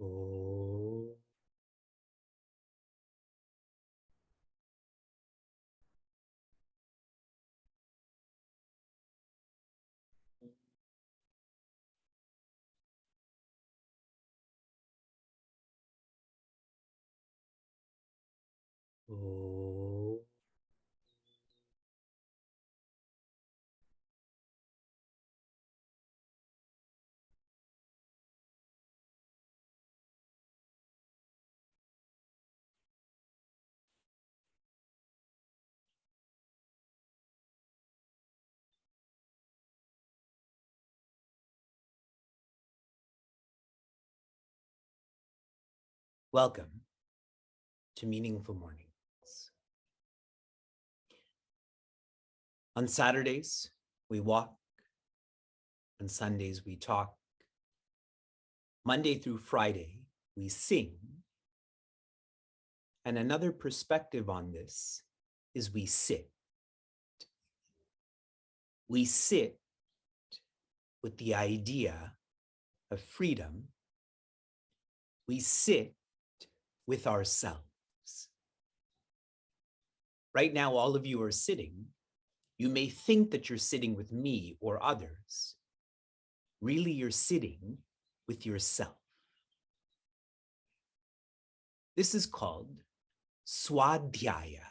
Oh. Oh. Welcome to Meaningful Mornings. On Saturdays, we walk. On Sundays, we talk. Monday through Friday, we sing. And another perspective on this is we sit. We sit with the idea of freedom. We sit with ourselves. Right now, all of you are sitting. You may think that you're sitting with me or others. Really, you're sitting with yourself. This is called swadhyaya.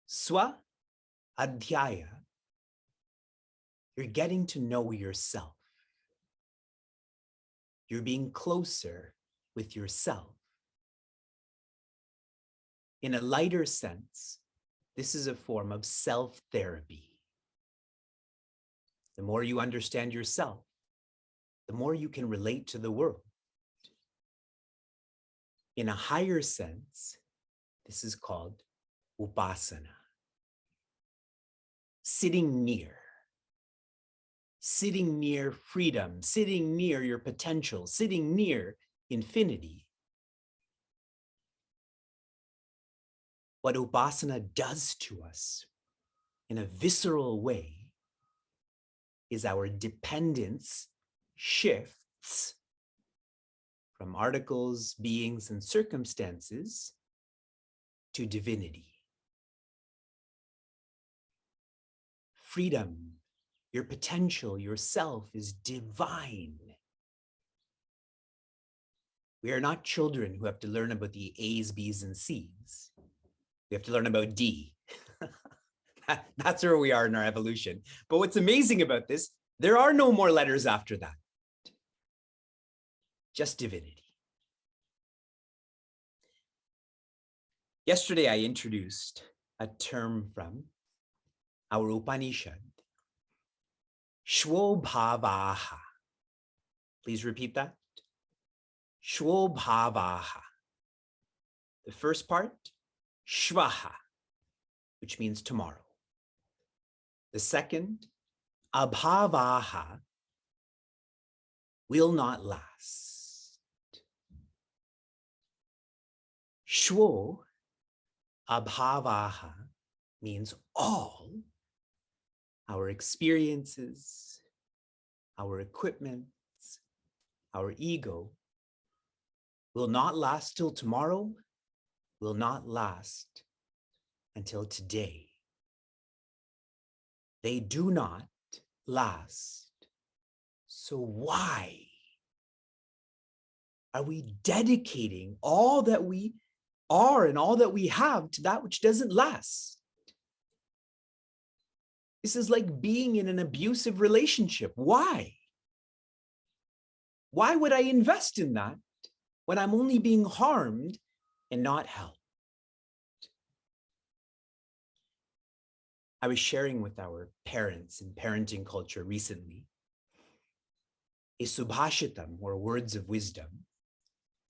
Swadhyaya. You're getting to know yourself. You're being closer with yourself. In a lighter sense, this is a form of self-therapy. The more you understand yourself, the more you can relate to the world. In a higher sense, this is called upasana. Sitting near freedom, sitting near your potential, sitting near infinity. What upasana does to us in a visceral way is our dependence shifts from articles, beings, and circumstances to divinity. Freedom, your potential, yourself is divine. We are not children who have to learn about the A's, B's, and C's. We have to learn about D. That's where we are in our evolution. But what's amazing about this, there are no more letters after that. Just divinity. Yesterday, I introduced a term from our Upanishad, Shvobhavaha. Please repeat that. Shvobhavaha. The first part, Shvaha, which means tomorrow. The second, Abhavaha, will not last. Shvo Abhavaha means all our experiences, our equipments, our ego will not last till tomorrow, will not last until today. They do not last. So why are we dedicating all that we are and all that we have to that which doesn't last? This is like being in an abusive relationship. Why? Why would I invest in that when I'm only being harmed and not helped? I was sharing with our parents in parenting culture recently a subhashitam, or words of wisdom,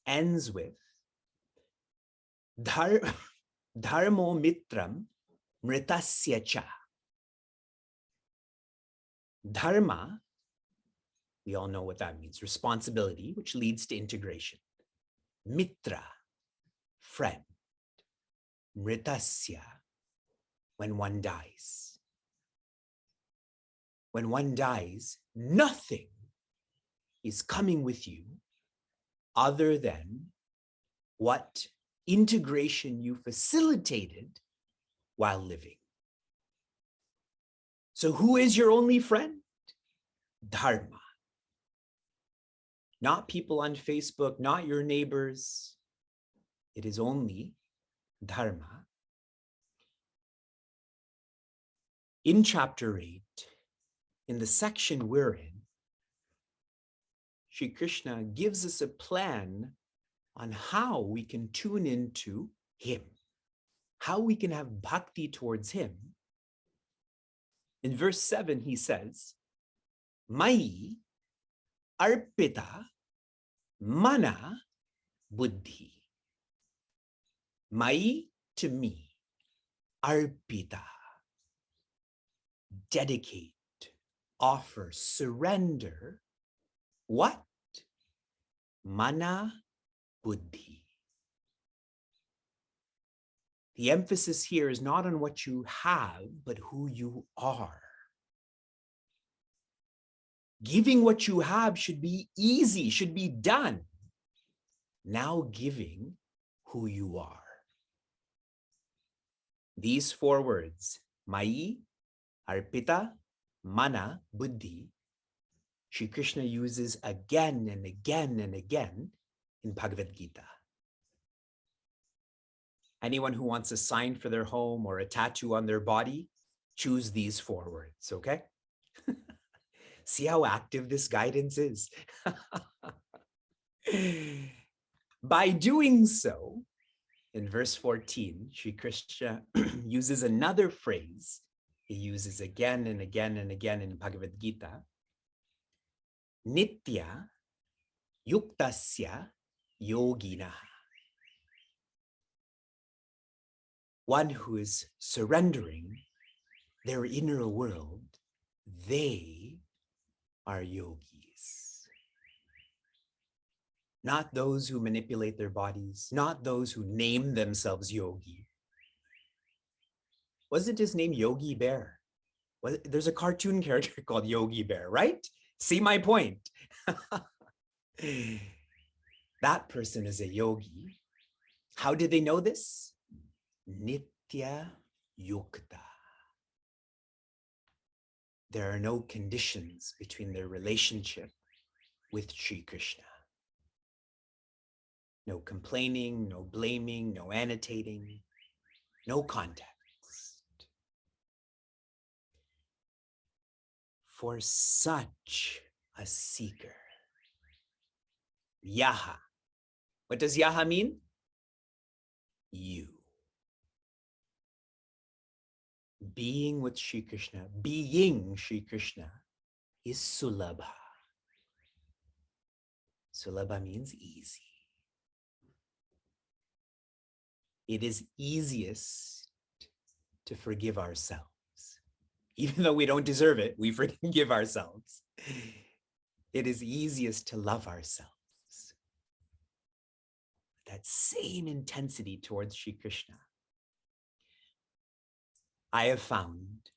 ends with dharmo mitram mritasya cha. Dharma, we all know what that means, responsibility, which leads to integration. Mitra, friend. Mritasya, when one dies. When one dies, nothing is coming with you other than what integration you facilitated while living. So who is your only friend? Dharma. Not people on Facebook, not your neighbors. It is only Dharma. In chapter 8, in the section we're in, Sri Krishna gives us a plan on how we can tune into him, how we can have bhakti towards him. In verse 7, he says, Mai arpita mana buddhi. Mai, to me, arpita, dedicate, offer, surrender. What? Mana buddhi. The emphasis here is not on what you have, but who you are. Giving what you have should be easy, should be done. Now giving who you are. These 4 words, Mai, Arpita, Mana, Buddhi, Sri Krishna uses again and again and again in Bhagavad Gita. Anyone who wants a sign for their home or a tattoo on their body, choose these 4 words, okay? See how active this guidance is. By doing so, in verse 14, Sri Krishna uses another phrase he uses again and again and again in Bhagavad Gita. Nitya yuktasya yogina. One who is surrendering their inner world, they are yogis. Not those who manipulate their bodies, not those who name themselves yogi. Wasn't his name Yogi Bear? There's a cartoon character called Yogi Bear, right? See my point. That person is a yogi. How did they know this? Nitya yukta. There are no conditions between their relationship with Sri Krishna. No complaining, no blaming, no annotating, no context. For such a seeker, Yaha. What does Yaha mean? You. Being with Sri Krishna, being Sri Krishna is sulabha. Sulabha means easy. It is easiest to forgive ourselves. Even though we don't deserve it, we forgive ourselves. It is easiest to love ourselves. That same intensity towards Sri Krishna. I have found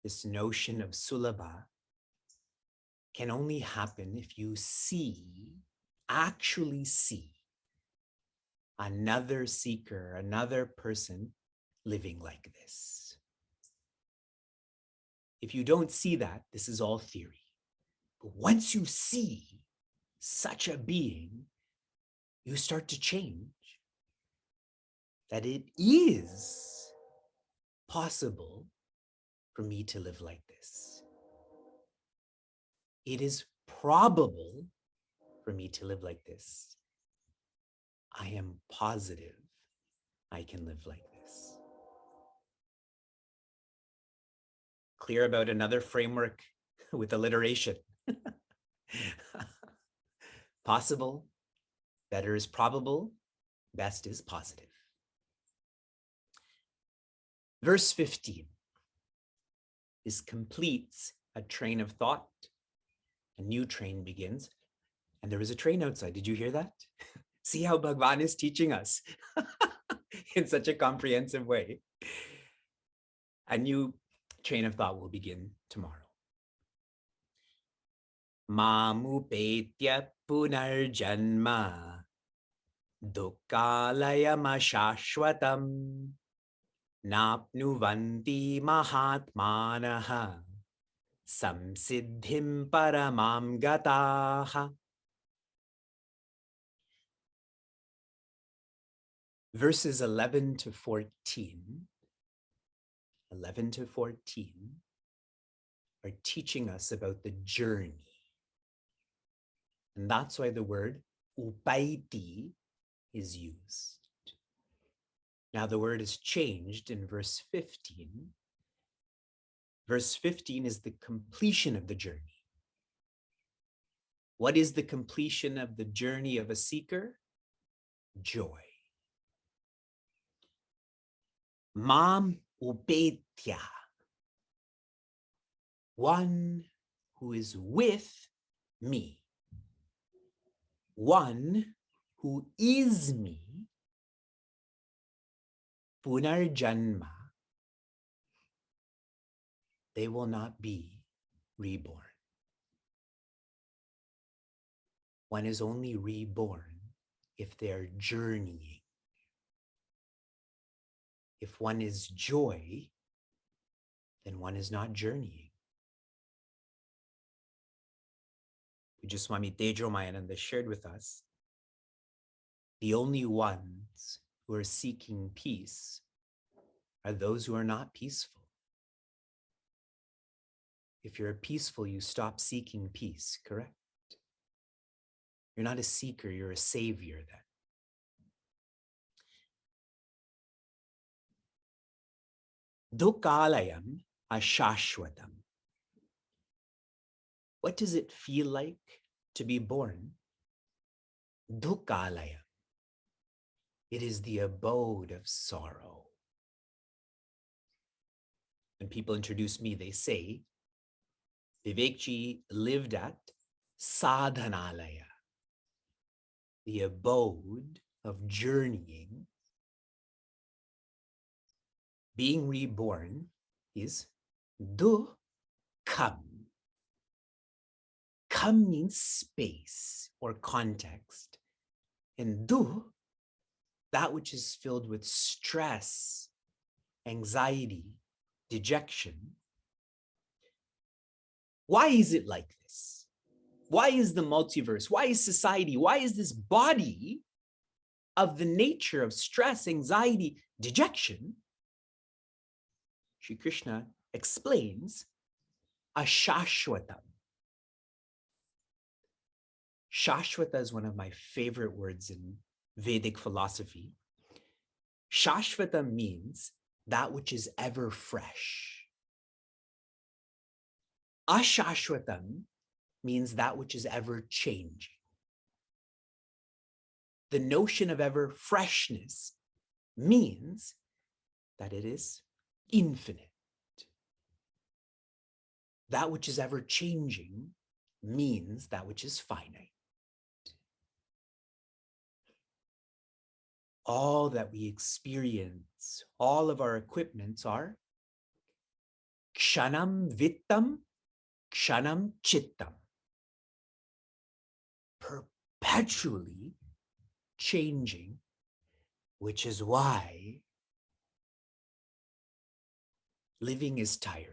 this notion of sulabha can only happen if you actually see another seeker, another person living like this. If you don't see that, this is all theory. But once you see such a being, you start to change. That it is possible for me to live like this. It is probable for me to live like this. I am positive I can live like this. Clear about another framework with alliteration. Possible, better is probable, best is positive. Verse 15. This completes a train of thought. A new train begins. And there is a train outside. Did you hear that? See how Bhagwan is teaching us in such a comprehensive way. A new train of thought will begin tomorrow. Mamupetya punarjanma dukkhalayamashashvatam napnuvanti mahatmanaha samsiddhim paramam gataha. Verses 11 to 14 are teaching us about the journey. And that's why the word upaiti is used. Now the word is changed in verse 15. Verse 15 is the completion of the journey. What is the completion of the journey of a seeker? Joy. Mam upetya. One who is with me. One who is me. Punarjanma. They will not be reborn. One is only reborn if they're journeying. If one is joy, then one is not journeying. Pujya Swami Tejo Mayananda shared with us, the only ones who are seeking peace are those who are not peaceful. If you're peaceful, you stop seeking peace, correct? You're not a seeker, you're a savior then. Dukkhalayam ashashvatam. What does it feel like to be born? Dukkhalayam. It is the abode of sorrow. When people introduce me, they say, Vivekji lived at Sadhanalaya, the abode of journeying. Being reborn is dukkam. Kam means space or context. And du, that which is filled with stress, anxiety, dejection. Why is it like this? Why is the multiverse? Why is society? Why is this body of the nature of stress, anxiety, dejection? Shri Krishna explains ashashvatam. Shashvata is one of my favorite words in Vedic philosophy. Shashvata means that which is ever fresh. Ashashvatam means that which is ever changing. The notion of ever freshness means that it is infinite. That which is ever changing means that which is finite. All that we experience, all of our equipments are kshanam vittam, kshanam chittam. Perpetually changing, which is why living is tiring.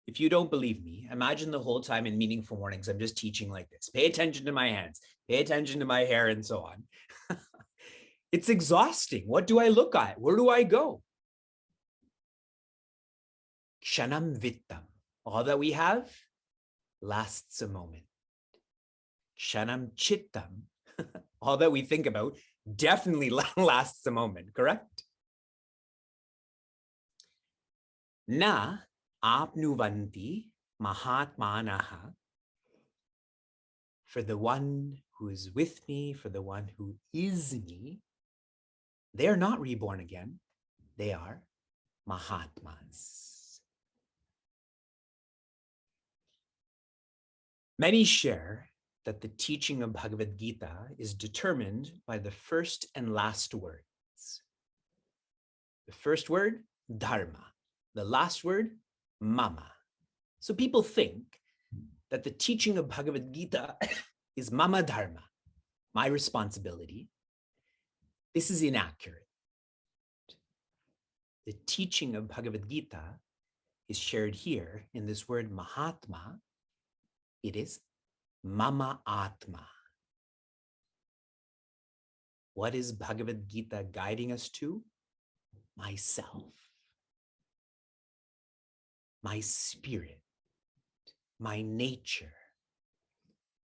If you don't believe me, imagine the whole time in Meaningful Mornings, I'm just teaching like this. Pay attention to my hands, pay attention to my hair, and so on. It's exhausting. What do I look at? Where do I go? Kshanam vittam. All that we have lasts a moment. Kshanam chittam. All that we think about definitely lasts a moment, correct? Na apnuvanti mahatmanaha. For the one who is with me, for the one who is me, they are not reborn again. They are Mahatmas. Many share that the teaching of Bhagavad Gita is determined by the first and last words. The first word, dharma. The last word, mama. So people think that the teaching of Bhagavad Gita is mama dharma, my responsibility. This is inaccurate. The teaching of Bhagavad Gita is shared here in this word Mahatma. It is mama atma. What is Bhagavad Gita guiding us to? Myself, my spirit, my nature.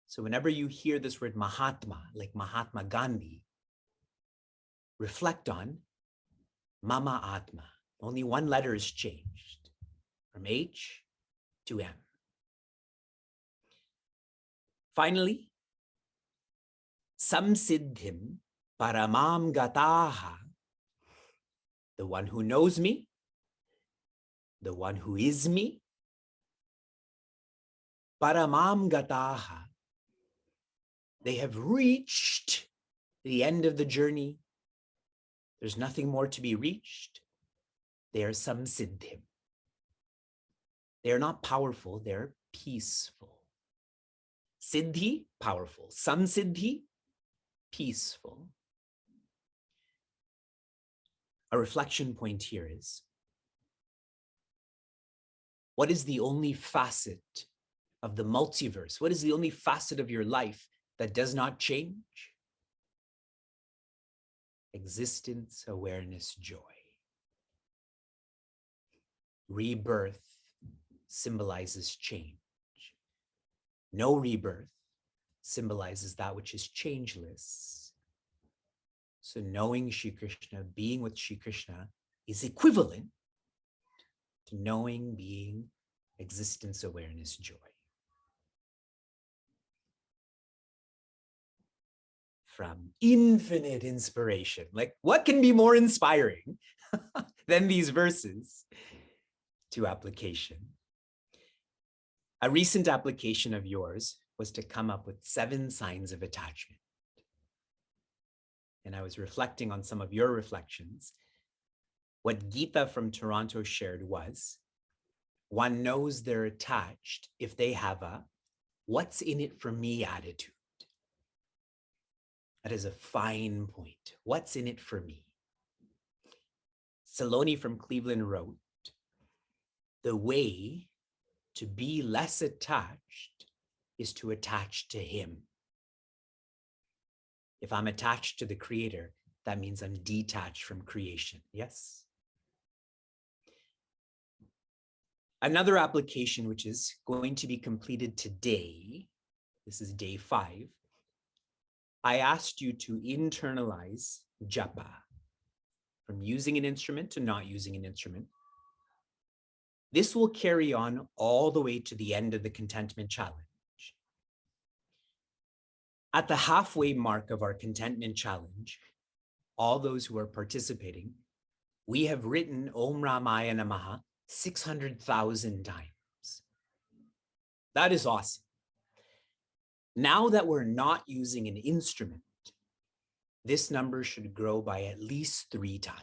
So whenever you hear this word Mahatma, like Mahatma Gandhi, reflect on Mama Atma. Only one letter is changed from H to M. Finally, Samsiddhim Paramam Gataha, the one who knows me, the one who is me, Paramam Gataha, they have reached the end of the journey. There's nothing more to be reached. They are Samsiddhim. They are not powerful, they're peaceful. Siddhi, powerful. Samsiddhi, peaceful. A reflection point here is, what is the only facet of the multiverse? What is the only facet of your life that does not change? Existence, awareness, joy. Rebirth symbolizes change. No rebirth symbolizes that which is changeless. So knowing Shri Krishna, being with Shri Krishna, is equivalent to knowing, being, existence, awareness, joy. From infinite inspiration, like what can be more inspiring than these verses, to application. A recent application of yours was to come up with 7 signs of attachment. And I was reflecting on some of your reflections. What Geeta from Toronto shared was, one knows they're attached if they have a what's in it for me attitude. That is a fine point. What's in it for me? Saloni from Cleveland wrote, the way to be less attached is to attach to him. If I'm attached to the creator, that means I'm detached from creation. Yes? Another application, which is going to be completed today, this is day 5, I asked you to internalize japa, from using an instrument to not using an instrument. This will carry on all the way to the end of the contentment challenge. At the halfway mark of our contentment challenge, all those who are participating, we have written Om Ramaya Namaha 600,000 times. That is awesome. Now that we're not using an instrument, this number should grow by at least 3 times.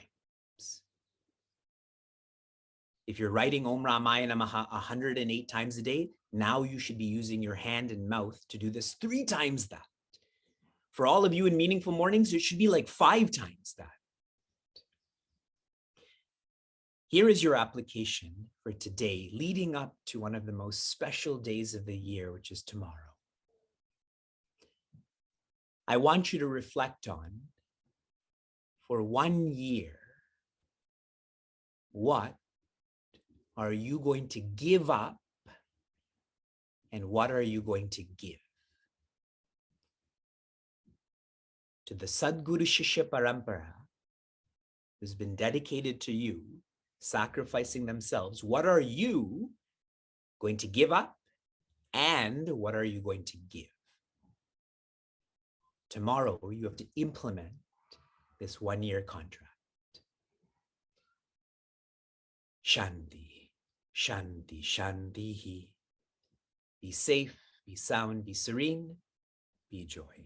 If you're writing Om Ramaya Namaha 108 times a day, now you should be using your hand and mouth to do this 3 times that. For all of you in Meaningful Mornings, it should be like 5 times that. Here is your application for today, leading up to one of the most special days of the year, which is tomorrow. I want you to reflect on, for 1 year, what are you going to give up and what are you going to give? To the Sadguru Shishya Parampara, who's been dedicated to you, sacrificing themselves, what are you going to give up and what are you going to give? Tomorrow, you have to implement this 1-year contract. Shanti, Shanti, Shanti. Be safe, be sound, be serene, be joy.